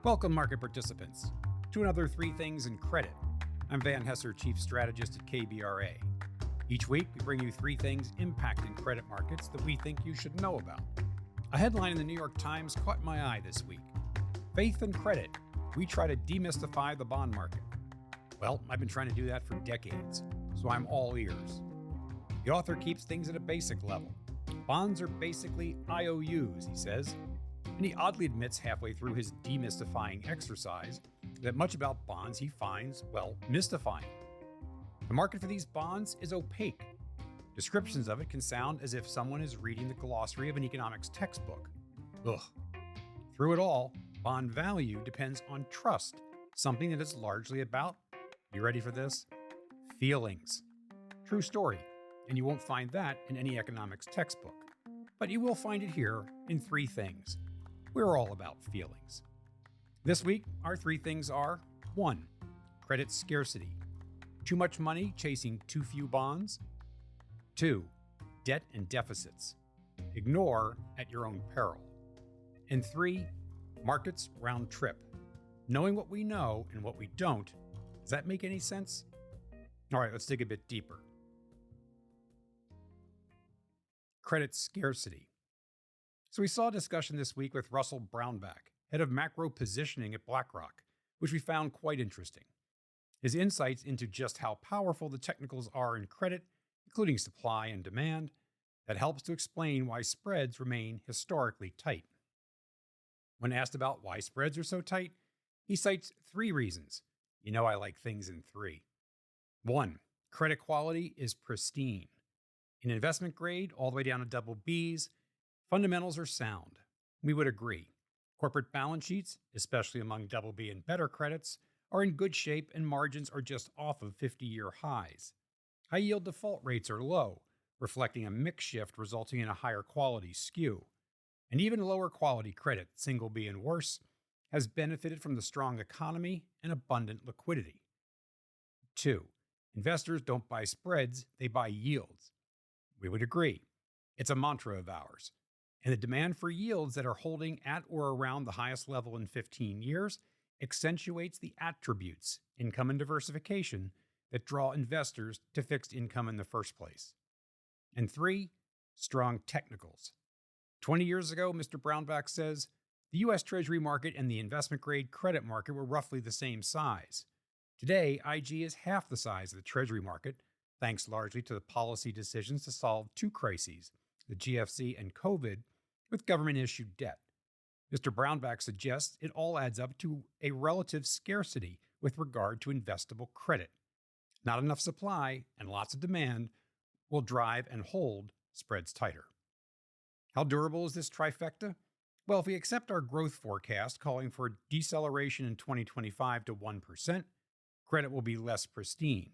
Welcome, market participants, to another Three Things in Credit. I'm Van Hesser, Chief Strategist at KBRA. Each week, we bring you three things impacting credit markets that we think you should know about. A headline in the New York Times caught my eye this week. Faith and Credit, we try to demystify the bond market. Well, I've been trying to do that for decades, so I'm all ears. The author keeps things at a basic level. Bonds are basically IOUs, he says, and he oddly admits halfway through his demystifying exercise that much about bonds he finds, well, mystifying. The market for these bonds is opaque. Descriptions of it can sound as if someone is reading the glossary of an economics textbook. Ugh. Through it all, bond value depends on trust, something that is largely about, you ready for this? Feelings. True story, and you won't find that in any economics textbook. But you will find it here in Three Things. We're all about feelings. This week, our three things are: 1. Credit scarcity. Too much money chasing too few bonds. 2. Debt and deficits. Ignore at your own peril. And 3. Markets round trip. Knowing what we know and what we don't, does that make any sense? All right, let's dig a bit deeper. Credit scarcity. So we saw a discussion this week with Russell Brownback, head of macro positioning at BlackRock, which we found quite interesting. His insights into just how powerful the technicals are in credit, including supply and demand, that helps to explain why spreads remain historically tight. When asked about why spreads are so tight, he cites three reasons. You know I like things in three. 1. Credit quality is pristine. In investment grade, all the way down to double Bs, fundamentals are sound. We would agree. Corporate balance sheets, especially among double B and better credits, are in good shape and margins are just off of 50-year highs. High-yield default rates are low, reflecting a mix shift resulting in a higher quality skew. And even lower quality credit, single B and worse, has benefited from the strong economy and abundant liquidity. 2. Investors don't buy spreads, they buy yields. We would agree. It's a mantra of ours. And the demand for yields that are holding at or around the highest level in 15 years accentuates the attributes, income and diversification, that draw investors to fixed income in the first place. And 3, strong technicals. 20 years ago, Mr. Brownback says, the U.S. Treasury market and the investment-grade credit market were roughly the same size. Today, IG is half the size of the Treasury market, thanks largely to the policy decisions to solve two crises, the GFC and COVID, with government-issued debt. Mr. Brownback suggests it all adds up to a relative scarcity with regard to investable credit. Not enough supply and lots of demand will drive and hold spreads tighter. How durable is this trifecta? Well, if we accept our growth forecast calling for deceleration in 2025 to 1%, credit will be less pristine.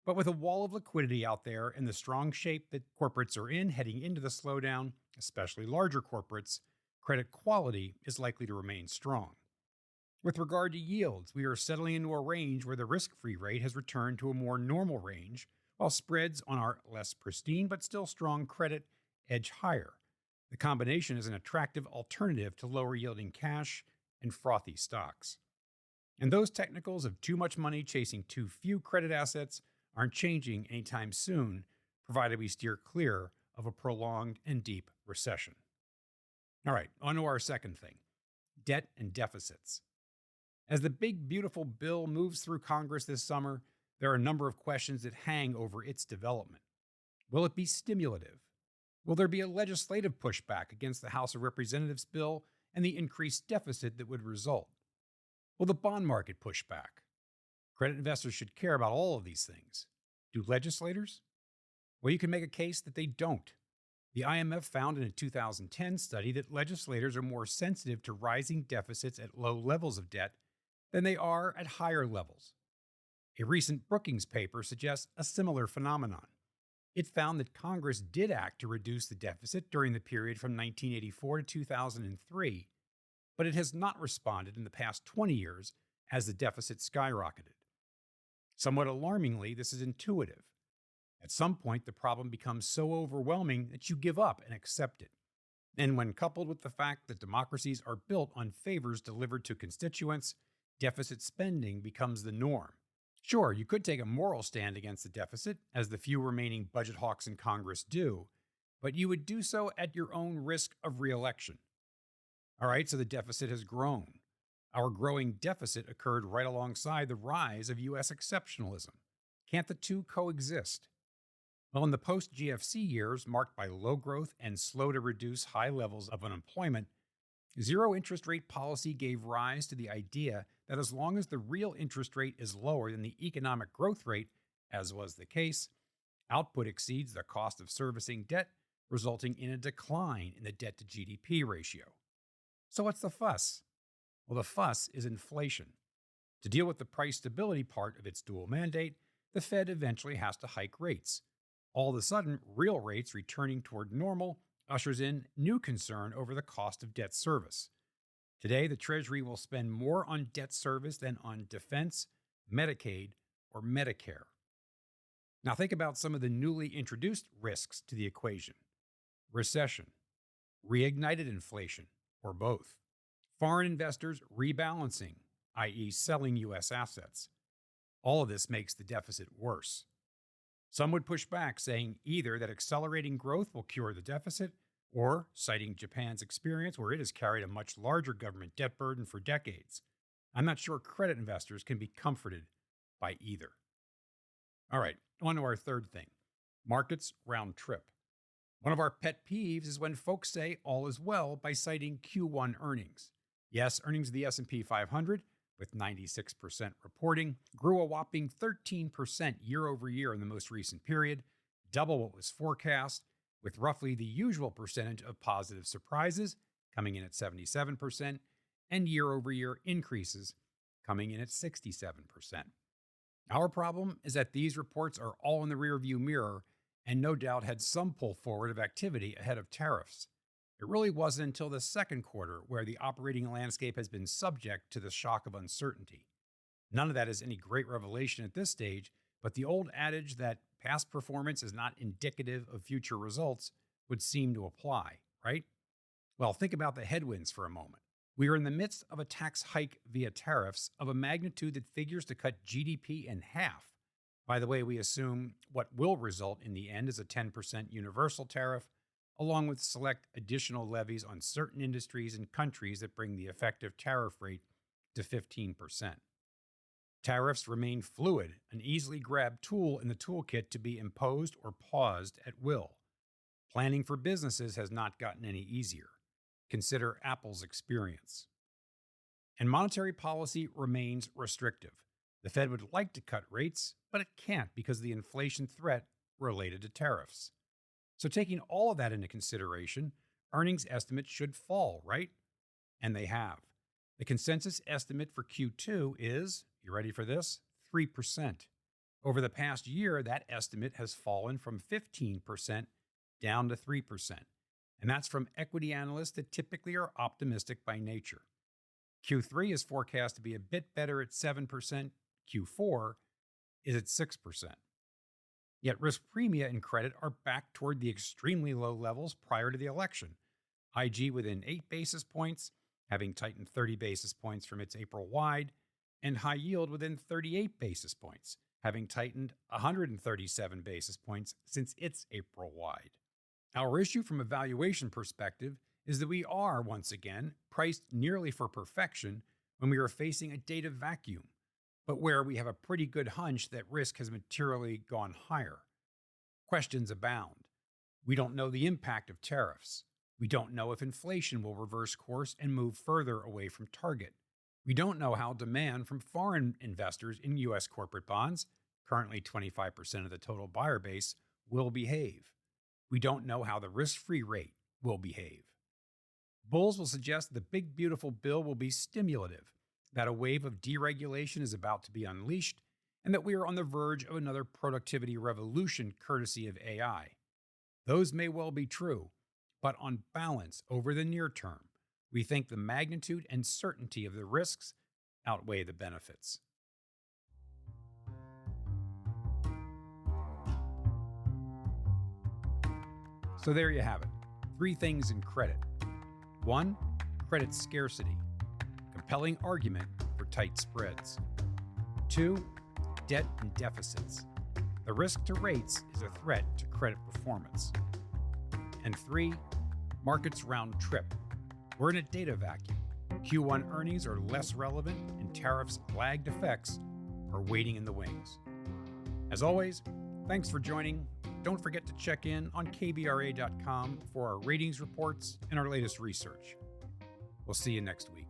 But with a wall of liquidity out there and the strong shape that corporates are in heading into the slowdown, especially larger corporates, credit quality is likely to remain strong. With regard to yields, we are settling into a range where the risk-free rate has returned to a more normal range, while spreads on our less pristine but still strong credit edge higher. The combination is an attractive alternative to lower-yielding cash and frothy stocks. And those technicals of too much money chasing too few credit assets aren't changing anytime soon, provided we steer clear of a prolonged and deep recession. All right, on to our second thing, debt and deficits. As the big, beautiful bill moves through Congress this summer, there are a number of questions that hang over its development. Will it be stimulative? Will there be a legislative pushback against the House of Representatives bill and the increased deficit that would result? Will the bond market push back? Credit investors should care about all of these things. Do legislators? Well, you can make a case that they don't. The IMF found in a 2010 study that legislators are more sensitive to rising deficits at low levels of debt than they are at higher levels. A recent Brookings paper suggests a similar phenomenon. It found that Congress did act to reduce the deficit during the period from 1984 to 2003, but it has not responded in the past 20 years as the deficit skyrocketed. Somewhat alarmingly, this is intuitive. At some point, the problem becomes so overwhelming that you give up and accept it. And when coupled with the fact that democracies are built on favors delivered to constituents, deficit spending becomes the norm. Sure, you could take a moral stand against the deficit, as the few remaining budget hawks in Congress do, but you would do so at your own risk of reelection. All right, so the deficit has grown. Our growing deficit occurred right alongside the rise of U.S. exceptionalism. Can't the two coexist? Well, in the post GFC years, marked by low growth and slow to reduce high levels of unemployment, zero interest rate policy gave rise to the idea that as long as the real interest rate is lower than the economic growth rate, as was the case, output exceeds the cost of servicing debt, resulting in a decline in the debt to GDP ratio. So what's the fuss? Well, the fuss is inflation. To deal with the price stability part of its dual mandate, the Fed eventually has to hike rates. All of a sudden, real rates returning toward normal ushers in new concern over the cost of debt service. Today, the Treasury will spend more on debt service than on defense, Medicaid, or Medicare. Now think about some of the newly introduced risks to the equation: recession, reignited inflation, or both, foreign investors rebalancing, i.e., selling U.S. assets. All of this makes the deficit worse. Some would push back, saying either that accelerating growth will cure the deficit, or citing Japan's experience where it has carried a much larger government debt burden for decades. I'm not sure credit investors can be comforted by either. All right, on to our third thing: markets round trip. One of our pet peeves is when folks say all is well by citing Q1 earnings. Yes, earnings of the S&P 500, with 96% reporting, grew a whopping 13% year over year in the most recent period, double what was forecast, with roughly the usual percentage of positive surprises coming in at 77%, and year over year increases coming in at 67%. Our problem is that these reports are all in the rearview mirror and no doubt had some pull forward of activity ahead of tariffs. It really wasn't until the second quarter where the operating landscape has been subject to the shock of uncertainty. None of that is any great revelation at this stage, but the old adage that past performance is not indicative of future results would seem to apply, right? Well, think about the headwinds for a moment. We are in the midst of a tax hike via tariffs of a magnitude that figures to cut GDP in half. By the way, we assume what will result in the end is a 10% universal tariff, along with select additional levies on certain industries and countries that bring the effective tariff rate to 15%. Tariffs remain fluid, an easily grabbed tool in the toolkit to be imposed or paused at will. Planning for businesses has not gotten any easier. Consider Apple's experience. And monetary policy remains restrictive. The Fed would like to cut rates, but it can't because of the inflation threat related to tariffs. So taking all of that into consideration, earnings estimates should fall, right? And they have. The consensus estimate for Q2 is, you ready for this? 3%. Over the past year, that estimate has fallen from 15% down to 3%. And that's from equity analysts that typically are optimistic by nature. Q3 is forecast to be a bit better at 7%. Q4 is at 6%. Yet risk premia and credit are back toward the extremely low levels prior to the election. IG within 8 basis points, having tightened 30 basis points from its April wide, and high yield within 38 basis points, having tightened 137 basis points since its April wide. Our issue from a valuation perspective is that we are, once again, priced nearly for perfection when we are facing a data vacuum, but where we have a pretty good hunch that risk has materially gone higher. Questions abound. We don't know the impact of tariffs. We don't know if inflation will reverse course and move further away from target. We don't know how demand from foreign investors in U.S. corporate bonds, currently 25% of the total buyer base, will behave. We don't know how the risk-free rate will behave. Bulls will suggest the big beautiful bill will be stimulative, that a wave of deregulation is about to be unleashed, and that we are on the verge of another productivity revolution courtesy of AI. Those may well be true, but on balance, over the near term, we think the magnitude and certainty of the risks outweigh the benefits. So there you have it. Three things in credit. 1. Credit scarcity. Compelling argument for tight spreads. 2. Debt and deficits. The risk to rates is a threat to credit performance. And 3. Markets round trip. We're in a data vacuum. Q1 earnings are less relevant, and tariffs' lagged effects are waiting in the wings. As always, thanks for joining. Don't forget to check in on kbra.com for our ratings reports and our latest research. We'll see you next week.